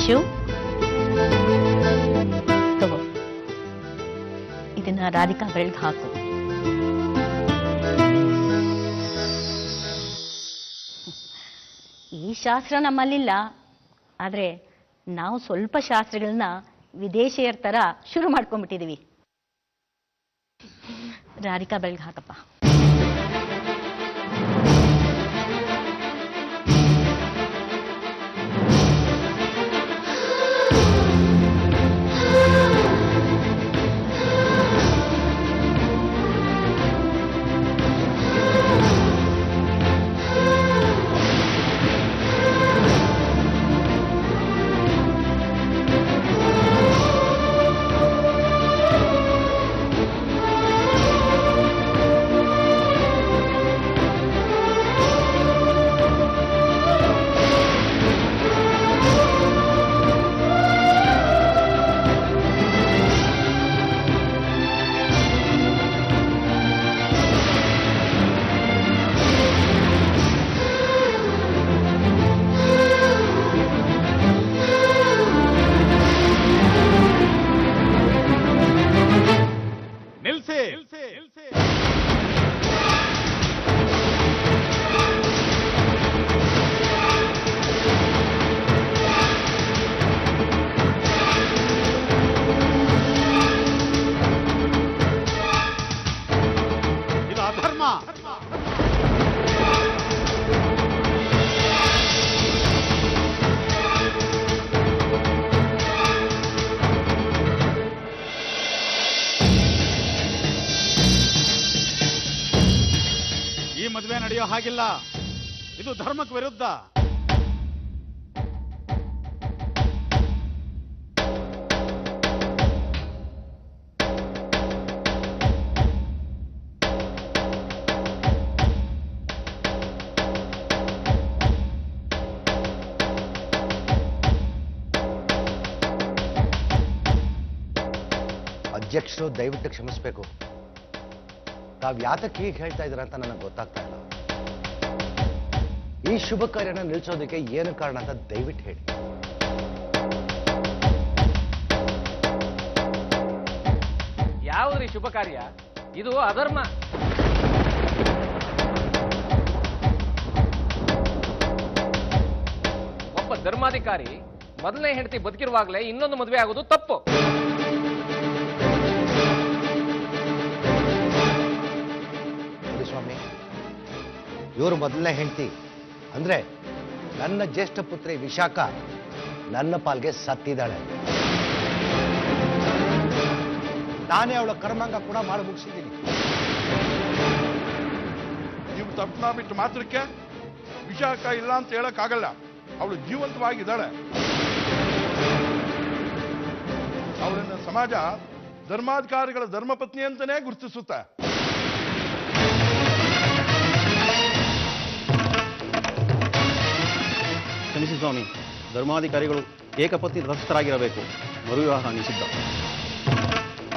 ಶಿವ್, ತಗೋ, ಇದನ್ನ ರಾಧಿಕಾ ಬೆಳ್ಗೆ ಹಾಕು. ಈ ಶಾಸ್ತ್ರ ನಮ್ಮಲ್ಲಿಲ್ಲ, ಆದ್ರೆ ನಾವು ಸ್ವಲ್ಪ ಶಾಸ್ತ್ರಗಳನ್ನ ವಿದೇಶಿಯರ ತರ ಶುರು ಮಾಡ್ಕೊಂಡ್ಬಿಟ್ಟಿದೀವಿ. ರಾಧಿಕಾ ಬೆಳ್ಗೆ ಹಾಕಪ್ಪ. ಮದುವೆ ನಡೆಯೋ ಹಾಗಿಲ್ಲ, ಇದು ಧರ್ಮಕ್ಕೆ ವಿರುದ್ಧ. ಅಧ್ಯಕ್ಷರು ದಯವಿಟ್ಟು ಕ್ಷಮಿಸಬೇಕು. ತಾವ್ ಯಾತಕ್ಕೆ ಹೀಗೆ ಹೇಳ್ತಾ ಇದ್ದೀರಾ ಅಂತ ನನಗೆ ಗೊತ್ತಾಗ್ತಾ ಇಲ್ಲ. ಈ ಶುಭ ಕಾರ್ಯನ ನಿಲ್ಸೋದಕ್ಕೆ ಏನು ಕಾರಣ ಅಂತ ದಯವಿಟ್ಟು ಹೇಳಿ. ಯಾವುದ್ರಿ ಶುಭ ಕಾರ್ಯ? ಇದು ಅಧರ್ಮ. ಒಬ್ಬ ಧರ್ಮಾಧಿಕಾರಿ ಮೊದಲನೇ ಹೆಂಡತಿ ಬದುಕಿರುವಾಗಲೇ ಇನ್ನೊಂದು ಮದುವೆ ಆಗೋದು ತಪ್ಪು. ಸ್ವಾಮಿ, ಇವರು ಮೊದಲನೇ ಹೆಂಡತಿ ಅಂದ್ರೆ ನನ್ನ ಜ್ಯೇಷ್ಠ ಪುತ್ರಿ ವಿಶಾಖ ನನ್ನ ಪಾಲ್ಗೆ ಸತ್ತಿದ್ದಾಳೆ. ನಾನೇ ಅವಳ ಕರ್ಮಾಂಗ ಕೂಡ ಮಾಡಿ ಮುಗಿಸಿದ್ದೀನಿ. ನೀವು ತಪ್ಪನ ಬಿಟ್ಟು ಮಾತ್ರಕ್ಕೆ ವಿಶಾಖ ಇಲ್ಲ ಅಂತ ಹೇಳಕ್ಕಾಗಲ್ಲ. ಅವಳು ಜೀವಂತವಾಗಿದ್ದಾಳೆ. ಅವಳನ್ನ ಸಮಾಜ ಧರ್ಮಾಧಿಕಾರಿಗಳ ಧರ್ಮಪತ್ನಿ ಅಂತಾನೇ ಗುರುತಿಸುತ್ತೆ. ಕ್ಷಮಿಸಿ ಸ್ವಾಮಿ, ಧರ್ಮಾಧಿಕಾರಿಗಳು ಏಕಪತ್ನಿ ತಟಸ್ಥರಾಗಿರಬೇಕು. ಮರುವಿವಾಹ ನಿಷಿದ್ಧ.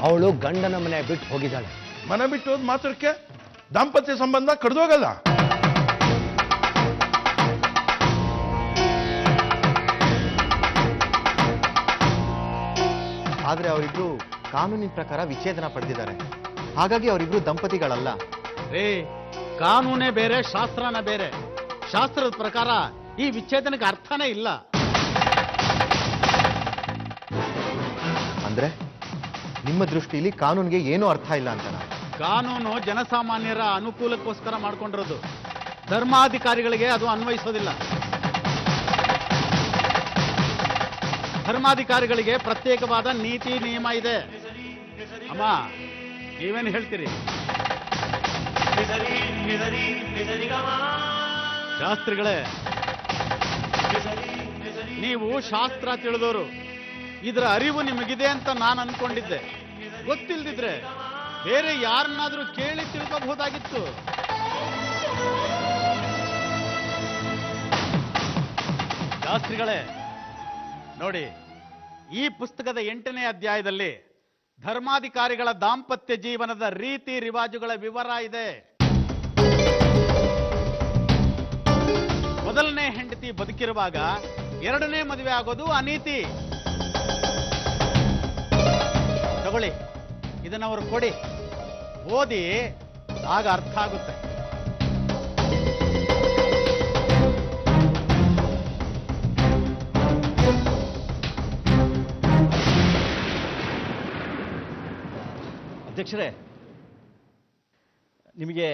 ಅವಳು ಗಂಡನ ಮನೆ ಬಿಟ್ಟು ಹೋಗಿದ್ದಾಳೆ. ಮನೆ ಬಿಟ್ಟು ಹೋದ್ ಮಾತ್ರಕ್ಕೆ ದಾಂಪತ್ಯ ಸಂಬಂಧ ಕಡ್ದೋಗಲ್ಲ. ಆದ್ರೆ ಅವರಿಬ್ರು ಕಾನೂನಿನ ಪ್ರಕಾರ ವಿಚ್ಛೇದನ ಪಡೆದಿದ್ದಾರೆ. ಹಾಗಾಗಿ ಅವರಿಬ್ರು ದಂಪತಿಗಳಲ್ಲ. ರೇ, ಕಾನೂನೇ ಬೇರೆ, ಶಾಸ್ತ್ರನ ಬೇರೆ. ಶಾಸ್ತ್ರದ ಪ್ರಕಾರ ಈ ವಿಚ್ಛೇದನಕ್ಕೆ ಅರ್ಥನೇ ಇಲ್ಲ. ಅಂದ್ರೆ ನಿಮ್ಮ ದೃಷ್ಟಿಯಲ್ಲಿ ಕಾನೂನಿಗೆ ಏನೂ ಅರ್ಥ ಇಲ್ಲ ಅಂತ? ಕಾನೂನು ಜನಸಾಮಾನ್ಯರ ಅನುಕೂಲಕ್ಕೋಸ್ಕರ ಮಾಡ್ಕೊಂಡಿರೋದು. ಧರ್ಮಾಧಿಕಾರಿಗಳಿಗೆ ಅದು ಅನ್ವಯಿಸೋದಿಲ್ಲ. ಧರ್ಮಾಧಿಕಾರಿಗಳಿಗೆ ಪ್ರತ್ಯೇಕವಾದ ನೀತಿ ನಿಯಮ ಇದೆ. ಅಮ್ಮ, ನೀವೇನು ಹೇಳ್ತೀರಿ? ಶಾಸ್ತ್ರಿಗಳೇ, ನೀವು ಶಾಸ್ತ್ರ ತಿಳಿದವರು. ಇದರ ಅರಿವು ನಿಮಗಿದೆ ಅಂತ ನಾನು ಅನ್ಕೊಂಡಿದ್ದೆ. ಗೊತ್ತಿಲ್ದಿದ್ರೆ ಬೇರೆ ಯಾರನ್ನಾದ್ರೂ ಕೇಳಿ ತಿಳ್ಕೋಬಹುದಾಗಿತ್ತು. ಶಾಸ್ತ್ರಿಗಳೇ ನೋಡಿ, ಈ ಪುಸ್ತಕದ 8ನೇ ಅಧ್ಯಾಯದಲ್ಲಿ ಧರ್ಮಾಧಿಕಾರಿಗಳ ದಾಂಪತ್ಯ ಜೀವನದ ರೀತಿ ರಿವಾಜುಗಳ ವಿವರ ಇದೆ. ಮೊದಲನೇ ಹೆಂಡತಿ ಬದುಕಿರುವಾಗ ಎರಡನೇ ಮದುವೆ ಆಗೋದು ಅನೀತಿ. ತಗೊಳ್ಳಿ, ಇದನ್ನ ಅವರು ಕೊಡಿ, ಓದಿ, ಆಗ ಅರ್ಥ ಆಗುತ್ತೆ. ಅಧ್ಯಕ್ಷರೇ, ನಿಮಗೆ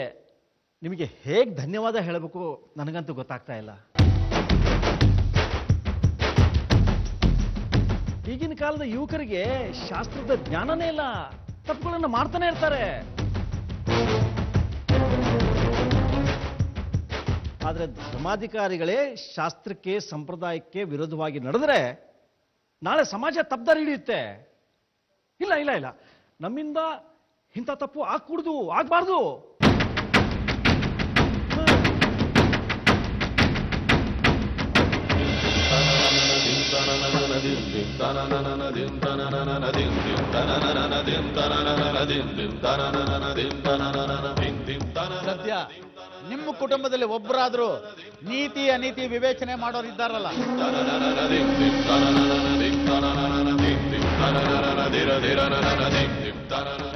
ನಿಮಗೆ ಹೇಗೆ ಧನ್ಯವಾದ ಹೇಳಬೇಕು ನನಗಂತೂ ಗೊತ್ತಾಗ್ತಾ ಇಲ್ಲ. ಈಗಿನ ಕಾಲದ ಯುವಕರಿಗೆ ಶಾಸ್ತ್ರದ ಜ್ಞಾನನೇ ಇಲ್ಲ, ತಪ್ಪುಗಳನ್ನು ಮಾಡ್ತಾನೆ ಇರ್ತಾರೆ. ಆದರೆ ಧರ್ಮಾಧಿಕಾರಿಗಳೇ ಶಾಸ್ತ್ರಕ್ಕೆ ಸಂಪ್ರದಾಯಕ್ಕೆ ವಿರೋಧವಾಗಿ ನಡೆದರೆ ನಾಳೆ ಸಮಾಜ ತಪ್ಪದಾರಿ ಹಿಡಿಯುತ್ತೆ. ಇಲ್ಲ ಇಲ್ಲ ಇಲ್ಲ, ನಮ್ಮಿಂದ ಇಂಥ ತಪ್ಪು ಆಗ್ಕೂಡ್ದು, ಆಗ್ಬಾರ್ದು. ಸದ್ಯ ನಿಮ್ಮ ಕುಟುಂಬದಲ್ಲಿ ಒಬ್ಬರಾದ್ರೂ ನೀತಿ ಅನೀತಿ ವಿವೇಚನೆ ಮಾಡೋರಿದ್ದಾರಲ್ಲ.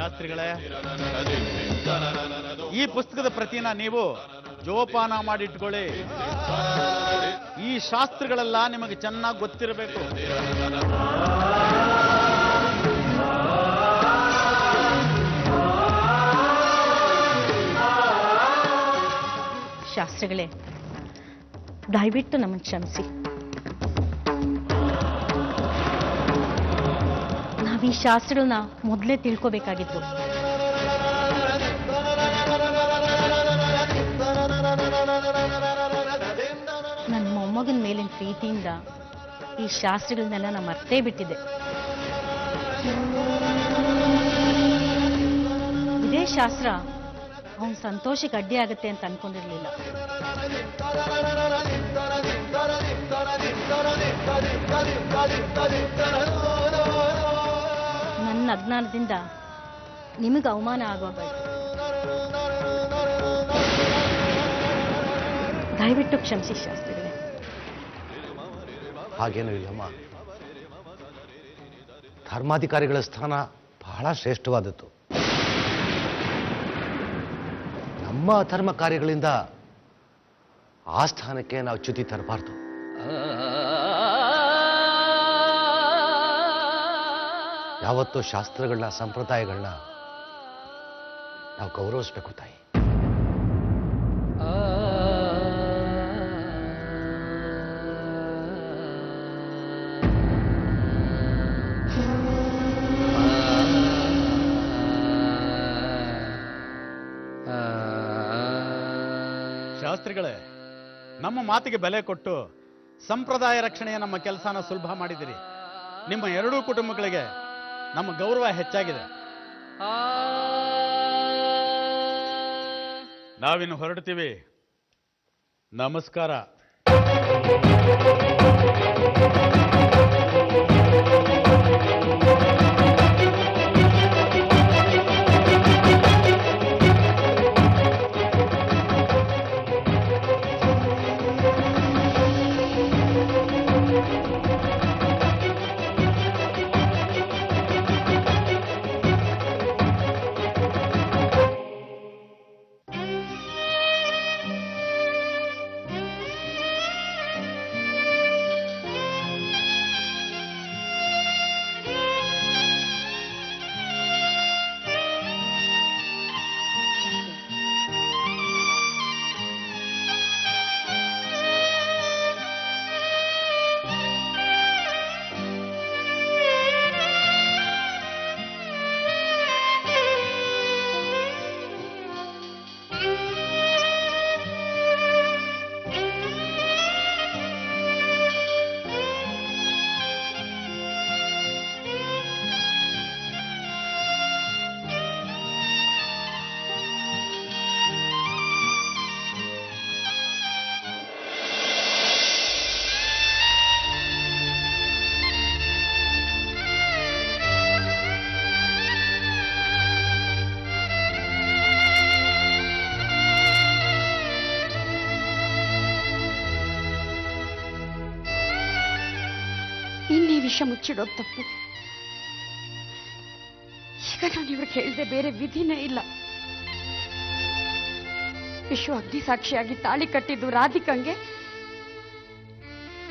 ಶಾಸ್ತ್ರಿಗಳೇ, ಈ ಪುಸ್ತಕದ ಪ್ರತಿನ ನೀವು ಜೋಪಾನ ಮಾಡಿಟ್ಕೊಳ್ಳಿ. ಈ ಶಾಸ್ತ್ರಗಳೆಲ್ಲ ನಿಮಗೆ ಚೆನ್ನಾಗಿ ಗೊತ್ತಿರಬೇಕು. ಶಾಸ್ತ್ರಿಗಳೇ, ದಯವಿಟ್ಟು ನಮ್ಮನ್ನು ಕ್ಷಮಿಸಿ. ನಾವೀ ಶಾಸ್ತ್ರಗಳನ್ನ ಮೊದಲೇ ತಿಳ್ಕೋಬೇಕಾಗಿತ್ತು. ನನ್ನ ಮೊಮ್ಮಗನ ಮೇಲಿನ ಪ್ರೀತಿಯಿಂದ ಈ ಶಾಸ್ತ್ರಗಳನ್ನೆಲ್ಲ ನಾನು ಮರ್ತೇ ಬಿಟ್ಟಿದ್ದೆ. ಇದೇ ಶಾಸ್ತ್ರ ಅವನ ಸಂತೋಷಕ್ಕೆ ಅಡ್ಡಿ ಆಗುತ್ತೆ ಅಂತ ಅನ್ಕೊಂಡಿರ್ಲಿಲ್ಲ. ನನ್ನ ಅಜ್ಞಾನದಿಂದ ನಿಮಗೆ ಅವಮಾನ ಆಗೋಗ್ಬೇಕು. ದಯವಿಟ್ಟು ಕ್ಷಮಿಸಿ ಶಾಸ್ತ್ರಿಗಳೇ. ಹಾಗೇನೂ ಇಲ್ಲಮ್ಮ. ಧರ್ಮಾಧಿಕಾರಿಗಳ ಸ್ಥಾನ ಬಹಳ ಶ್ರೇಷ್ಠವಾದದ್ದು. ನಮ್ಮ ಅಧರ್ಮ ಕಾರ್ಯಗಳಿಂದ ಆ ಸ್ಥಾನಕ್ಕೆ ನಾವು ಚ್ಯುತಿ ತರಬಾರ್ದು. ಯಾವತ್ತೂ ಶಾಸ್ತ್ರಗಳನ್ನ, ಸಂಪ್ರದಾಯಗಳನ್ನ ನಾವು ಗೌರವಿಸ್ಬೇಕು ತಾಯಿ. ಶಾಸ್ತ್ರಿಗಳೇ, ನಮ್ಮ ಮಾತಿಗೆ ಬೆಲೆ ಕೊಟ್ಟು ಸಂಪ್ರದಾಯ ರಕ್ಷಣೆಯ ನಮ್ಮ ಕೆಲಸನ ಸುಲಭ ಮಾಡಿದಿರಿ. ನಿಮ್ಮ ಎರಡೂ ಕುಟುಂಬಗಳಿಗೆ ನಮ್ಮ ಗೌರವ ಹೆಚ್ಚಾಗಿದೆ. ನಾವಿನ್ನು ಹೊರಡ್ತೀವಿ. ನಮಸ್ಕಾರ. ವಿಷಯ ಮುಚ್ಚಿಡೋದು ತಪ್ಪು. ಈಗ ನಾನು ಇವ್ರಿಗೆ ಹೇಳ್ದೆ ಬೇರೆ ವಿಧಿನೇ ಇಲ್ಲ. ವಿಶ್ವ ಅಗ್ನಿ ಸಾಕ್ಷಿಯಾಗಿ ತಾಳಿ ಕಟ್ಟಿದ್ದು ರಾಧಿಕಂಗೆ,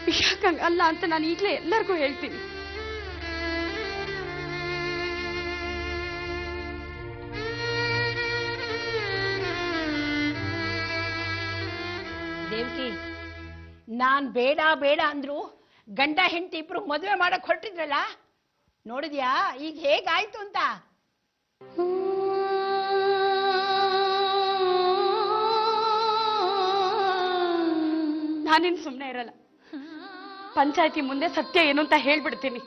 ವಿಶಾಖಂಗೆ ಅಲ್ಲ ಅಂತ ನಾನು ಈಗಲೇ ಎಲ್ಲರಿಗೂ ಹೇಳ್ತೀನಿ. ದೇವಕಿ, ನಾನ್ ಬೇಡ ಬೇಡ ಅಂದ್ರು ಗಂಡ ಹೆಂಡತಿ ಇಬ್ರು ಮದುವೆ ಮಾಡಕ್ ಹೊರಟಿದ್ರಲ್ಲ, ನೋಡಿದ್ಯಾ ಈಗ ಹೇಗಾಯ್ತು ಅಂತ? ನಾನೇನು ಸುಮ್ಮನೆ ಇರಲ್ಲ. ಪಂಚಾಯತಿ ಮುಂದೆ ಸತ್ಯ ಏನು ಅಂತ ಹೇಳ್ಬಿಡ್ತೀನಿ.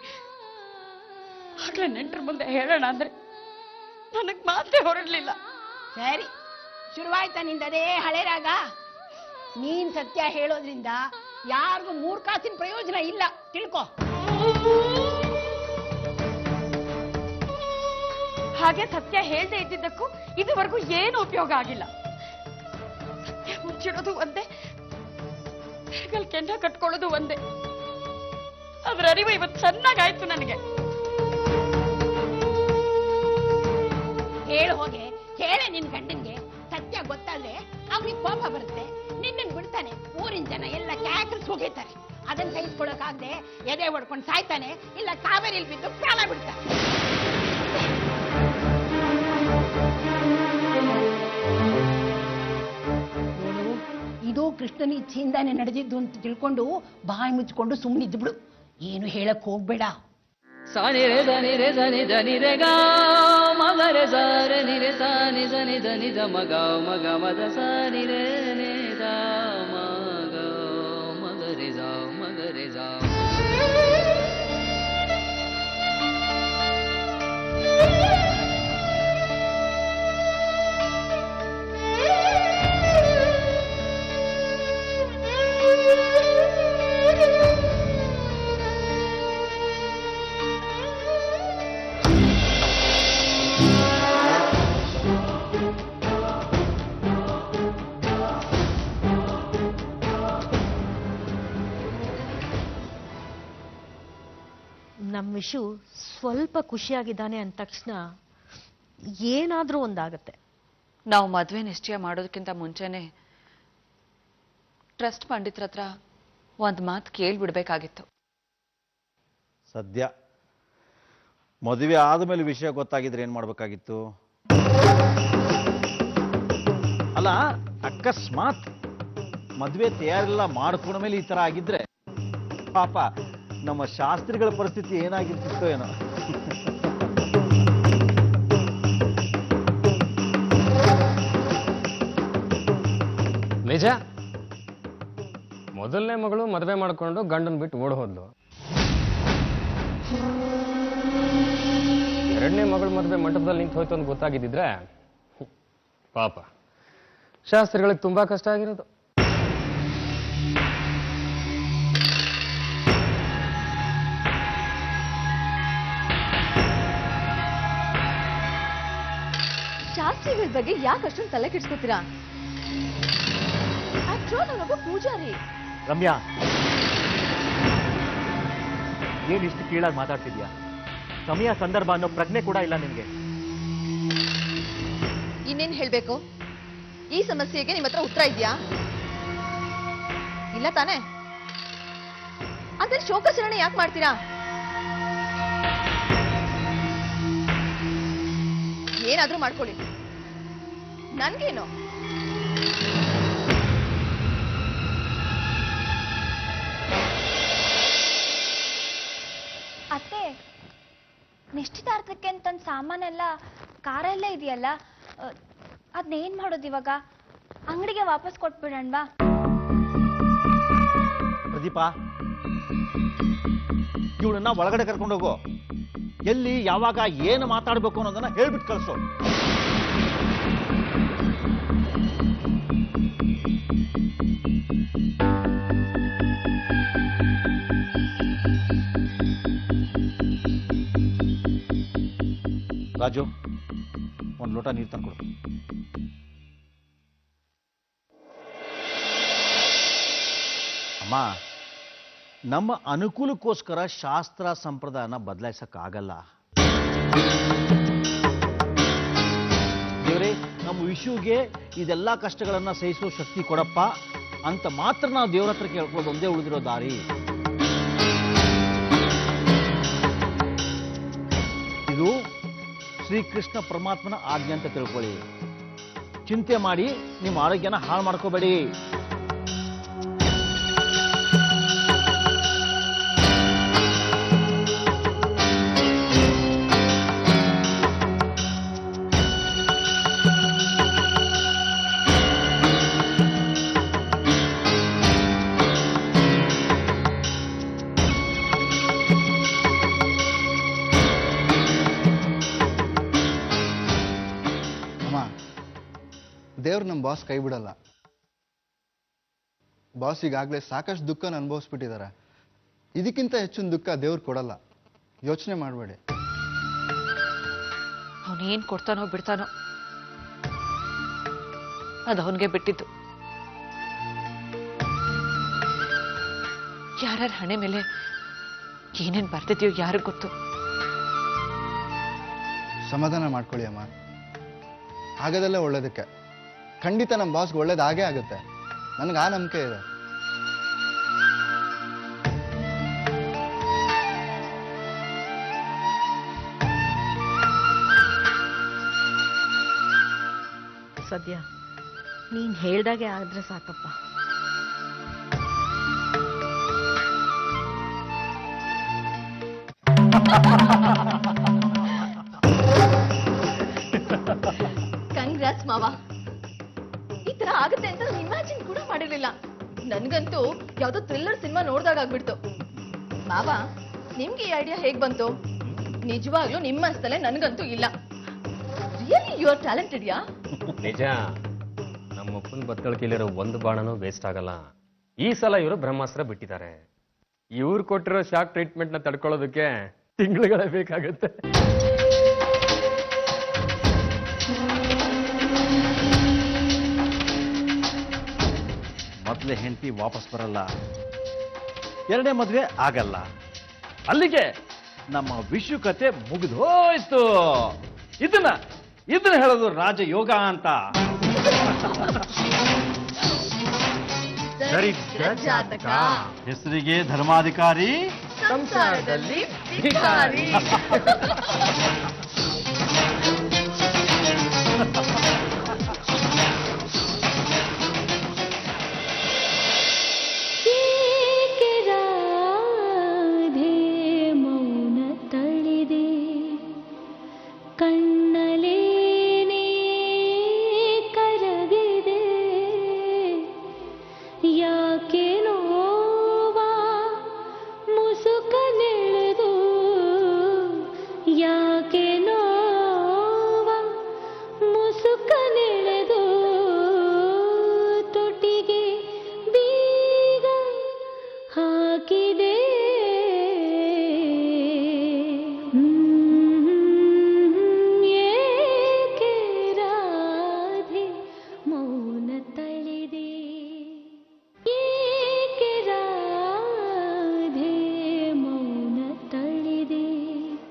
ಆಗ್ಲೇ ನೆಂಟ್ರ ಮುಂದೆ ಹೇಳೋಣ ಅಂದ್ರೆ ನನಗ್ ಮಾತೇ ಹೊರಡ್ಲಿಲ್ಲ. ಸರಿ, ಶುರುವಾಯ್ತಾ ನಿಂದದೇ ಹಳೆ ರಾಗ? ನೀನ್ ಸತ್ಯ ಹೇಳೋದ್ರಿಂದ ಯಾರಿಗೂ 3 ಕಾಸಿನ ಪ್ರಯೋಜನ ಇಲ್ಲ, ತಿಳ್ಕೊ. ಹಾಗೆ ಸತ್ಯ ಹೇಳ್ದೆ ಇದ್ದಿದ್ದಕ್ಕೂ ಇದುವರೆಗೂ ಏನು ಉಪಯೋಗ ಆಗಿಲ್ಲ. ಸತ್ಯ ಮುಚ್ಚಿಡೋದು ಒಂದೇ, ಕೆಂಡ ಕಟ್ಕೊಳ್ಳೋದು ಒಂದೇ. ಅದ್ರ ಅರಿವು ಇವತ್ತು ಚೆನ್ನಾಗಾಯ್ತು ನನಗೆ. ಹೇಳು ಹೋಗೆ, ಹೇಳೆ ನಿನ್ ಗಂಡನ್ಗೆ. ಸತ್ಯ ಗೊತ್ತಾದ್ರೆ ಅವ್ನಿಗೆ ಕೋಪ ಬರುತ್ತೆ, ನಿನ್ನನ್ ಬಿಡ್ತಾನೆ. ಊರಿನ ಜನ ಎಲ್ಲ ಕ್ಯಾಕ್ರಿಸ್ ಹೋಗಿರ್ತಾರೆ. ಅದನ್ನ ಸಹಿಸ್ಕೊಳಕಾಗದೆ ಎದೆ ಹೊಡ್ಕೊಂಡು ಸಾಯ್ತಾನೆ, ಇಲ್ಲ ಕಾವೇರಿಲ್ ಬಿದ್ದು ಪ್ರಾಣ ಬಿಡ್ತಾನೆ. ಇದು ಕೃಷ್ಣನ ಇಚ್ಛೆಯಿಂದಾನೆ ನಡೆದಿದ್ದು ಅಂತ ತಿಳ್ಕೊಂಡು ಬಾಯಿ ಮುಚ್ಕೊಂಡು ಸುಮ್ಮನಿದ್ದು ಬಿಡು, ಏನು ಹೇಳಕ್ ಹೋಗ್ಬೇಡ. ಸಾನಿ ರೇ ಧನಿ ರೇ ಧನಿ ಧನಿ ರೇ ಗ ಮಗ ರೇ ಸ ರೇ ನಿ ರೇ ಸ ನಿ ಸ ನಿ ಧನಿ ಧ ಮಗ ಮಗ ಮದ ಸ ನಿ ರೇ ನಿ ದ ಮಗ ಮಗ ರೇ ಸ ಮಗ ರೇ ಸ. ನಮ್ಮ ವಿಷು ಸ್ವಲ್ಪ ಖುಷಿಯಾಗಿದ್ದಾನೆ ಅಂದ ತಕ್ಷಣ ಏನಾದ್ರೂ ಒಂದಾಗತ್ತೆ. ನಾವು ಮದುವೆ ನಿಶ್ಚಯ ಮಾಡೋದಕ್ಕಿಂತ ಮುಂಚೆನೆ ಟ್ರಸ್ಟ್ ಪಂಡಿತರ ಹತ್ರ ಒಂದು ಮಾತು ಕೇಳ್ಬಿಡ್ಬೇಕಾಗಿತ್ತು. ಸದ್ಯ ಮದುವೆ ಆದಮೇಲೆ ವಿಷಯ ಗೊತ್ತಾಗಿದ್ರೆ ಏನು ಮಾಡಬೇಕಾಗಿತ್ತು? ಅಲ್ಲ, ಅಕಸ್ಮಾತ್ ಮದುವೆ ತಯಾರೆಲ್ಲ ಮಾಡ್ಕೊಂಡ ಮೇಲೆ ಈ ಥರ ಆಗಿದ್ರೆ ಪಾಪ ನಮ್ಮ ಶಾಸ್ತ್ರಿಗಳ ಪರಿಸ್ಥಿತಿ ಏನಾಗಿರ್ತಿತ್ತೋ ಏನೋ. ನಿಜ, ಮೊದಲನೇ ಮಗಳು ಮದುವೆ ಮಾಡ್ಕೊಂಡು ಗಂಡನ್ ಬಿಟ್ಟು ಓಡ್ ಹೋದ್ಲು. ಎರಡನೇ ಮಗಳು ಮದುವೆ ಮಂಟಪದಲ್ಲಿ ನಿಂತು ಹೋಯ್ತು ಅಂತ ಗೊತ್ತಾಗಿದ್ದಿದ್ರೆ ಪಾಪ ಶಾಸ್ತ್ರಿಗಳಿಗೆ ತುಂಬಾ ಕಷ್ಟ ಆಗಿರೋದು. ಶಾಸ್ತ್ರಿಗಳ ಬಗ್ಗೆ ಯಾಕೆ ಅಷ್ಟೊಂದು ತಲೆ ಕೆಡ್ಸ್ಕೊತೀರಾ? ನಾನೊಬ್ಬ ಪೂಜಾರಿ. ರಮ್ಯಾ, ಏನ್ ಇಷ್ಟು ಕೀಳಾಗಿ ಮಾತಾಡ್ತಿದ್ಯಾ? ಸಮಯ ಸಂದರ್ಭ ಅನ್ನೋ ಪ್ರಜ್ಞೆ ಕೂಡ ಇಲ್ಲ ನಿನ್ಗೆ. ಇನ್ನೇನ್ ಹೇಳ್ಬೇಕು? ಈ ಸಮಸ್ಯೆಗೆ ನಿಮ್ಮ ಹತ್ರ ಉತ್ತರ ಇದೆಯಾ? ಇಲ್ಲ ತಾನೆ? ಅಂದ್ರೆ ಶೋಕಾಚರಣೆ ಯಾಕೆ ಮಾಡ್ತೀರಾ? ಏನಾದ್ರೂ ಮಾಡ್ಕೊಳ್ಳಿ, ನನ್ಗೇನು. ಅತ್ತೆ, ನಿಶ್ಚಿತಾರ್ಥಕ್ಕೆ ಅಂತ ಸಾಮಾನೆಲ್ಲ ಕಾರಲ್ಲೇ ಇದೆಯಲ್ಲ, ಅದನ್ನೇನ್ ಮಾಡೋದು ಇವಾಗ? ಅಂಗಡಿಗೆ ವಾಪಸ್ ಕೊಟ್ಬಿಡಣ್ವಾ? ಪ್ರದೀಪ, ಇವಳನ್ನ ಒಳಗಡೆ ಕರ್ಕೊಂಡು ಹೋಗು. ಎಲ್ಲಿ ಯಾವಾಗ ಏನು ಮಾತಾಡ್ಬೇಕು ಅನ್ನೋದನ್ನ ಹೇಳ್ಬಿಟ್ಟು ಕಳಿಸು. ರಾಜು, ಒಂದು ಲೋಟ ನೀರು ತಂದ್ಕೊಡು. ಅಮ್ಮ, ನಮ್ಮ ಅನುಕೂಲಕ್ಕೋಸ್ಕರ ಶಾಸ್ತ್ರ ಸಂಪ್ರದಾಯನ ಬದಲಾಯಿಸಕ್ಕಾಗಲ್ಲ. ದೇವರೇ, ನಮ್ಮ ವಿಷುಗೆ ಇದೆಲ್ಲ ಕಷ್ಟಗಳನ್ನ ಸಹಿಸೋ ಶಕ್ತಿ ಕೊಡಪ್ಪ ಅಂತ ಮಾತ್ರ ನಾವು ದೇವರ ಹತ್ರ ಕೇಳ್ಕೊಳ್ಳೋದು ಒಂದೇ ಉಳಿದಿರೋ ದಾರಿ. ಇದು ಶ್ರೀಕೃಷ್ಣ ಪರಮಾತ್ಮನ ಆಜ್ಞೆ ಅಂತ ತಿಳ್ಕೊಳ್ಳಿ. ಚಿಂತೆ ಮಾಡಿ ನಿಮ್ಮ ಆರೋಗ್ಯನ ಹಾಳು ಮಾಡ್ಕೋಬೇಡಿ. ದೇವ್ರು ನಮ್ಮ ಬಾಸ್ ಕೈ ಬಿಡಲ್ಲ. ಬಾಸ್ ಈಗಾಗಲೇ ಸಾಕಷ್ಟು ದುಃಖನ ಅನುಭವಿಸ್ಬಿಟ್ಟಿದ್ದಾರೆ. ಇದಕ್ಕಿಂತ ಹೆಚ್ಚಿನ ದುಃಖ ದೇವ್ರು ಕೊಡಲ್ಲ. ಯೋಚನೆ ಮಾಡಬೇಡಿ. ಅವನೇನ್ ಕೊಡ್ತಾನೋ ಬಿಡ್ತಾನೋ ಅದು ಅವನಿಗೆ ಬಿಟ್ಟಿದ್ದು. ಯಾರ್ಯಾರ ಹಣೆ ಮೇಲೆ ಏನೇನ್ ಬರ್ತಿದ್ಯೋ ಯಾರಿಗ್ ಗೊತ್ತು. ಸಮಾಧಾನ ಮಾಡ್ಕೊಳ್ಳಿ ಅಮ್ಮ. ಆಗೋದೆಲ್ಲ ಒಳ್ಳೇದಕ್ಕೆ. ಖಂಡಿತ ನಮ್ಮ ಬಾಸ್ಗೆ ಒಳ್ಳೇದಾಗೇ ಆಗುತ್ತೆ. ನನಗೆ ಆ ನಂಬಿಕೆ ಇದೆ. ಸದ್ಯ ನೀನ್ ಹೇಳ್ದಾಗೆ ಆದ್ರೆ ಸಾಕಪ್ಪ. ಕಂಗ್ರಾಟ್ಸ್ ಮಾವ. ಈ ತರ ಆಗುತ್ತೆ ಅಂತ ನಾನು ಇಮ್ಯಾಜಿನ್ ಕೂಡ ಮಾಡಿರ್ಲಿಲ್ಲ. ನನ್ಗಂತೂ ಯಾವ್ದೋ ಥ್ರಿಲ್ಲರ್ ಸಿನಿಮಾ ನೋಡ್ದಾಗ ಆಗ್ಬಿಡ್ತು. ಮಾವ, ನಿಮ್ಗೆ ಈ ಐಡಿಯಾ ಹೇಗ್ ಬಂತು? ನಿಜವಾಗ್ಲೂ ನಿಮ್ಮ ಅಷ್ಟಲ್ಲೇ ನನ್ಗಂತೂ ಇಲ್ಲ. ರಿಯಲಿ ಯು ಆರ್ ಟ್ಯಾಲೆಂಟೆಡ್ ಯಾ. ನಿಜ, ನಮ್ಮ ಅಪ್ಪನ ಬತ್ತಳಿಕೆಯಲ್ಲಿರೋ ಒಂದು ಬಾಣನೂ ವೇಸ್ಟ್ ಆಗಲ್ಲ. ಈ ಸಲ ಇವರು ಬ್ರಹ್ಮಾಸ್ತ್ರ ಬಿಟ್ಟಿದ್ದಾರೆ. ಇವ್ರು ಕೊಟ್ಟಿರೋ ಶಾಕ್ ಟ್ರೀಟ್ಮೆಂಟ್ ನ ತಡ್ಕೊಳ್ಳೋದಕ್ಕೆ ತಿಂಗಳುಗಳೇ ಬೇಕಾಗುತ್ತೆ. ಮೊದಲೇ ಹೆಂಡತಿ ವಾಪಸ್ ಬರಲ್ಲ, ಎರಡನೇ ಮದುವೆ ಆಗಲ್ಲ. ಅಲ್ಲಿಗೆ ನಮ್ಮ ವಿಷು ಕತೆ ಮುಗಿದು ಹೋಯ್ತು. ಇದನ್ನ ಹೇಳೋದು ರಾಜಯೋಗ ಅಂತ. ಜಾತಕ ಹೆಸರಿಗೆ ಧರ್ಮಾಧಿಕಾರಿ, ಸಂಸಾರದಲ್ಲಿ ಭಿಕಾರಿ.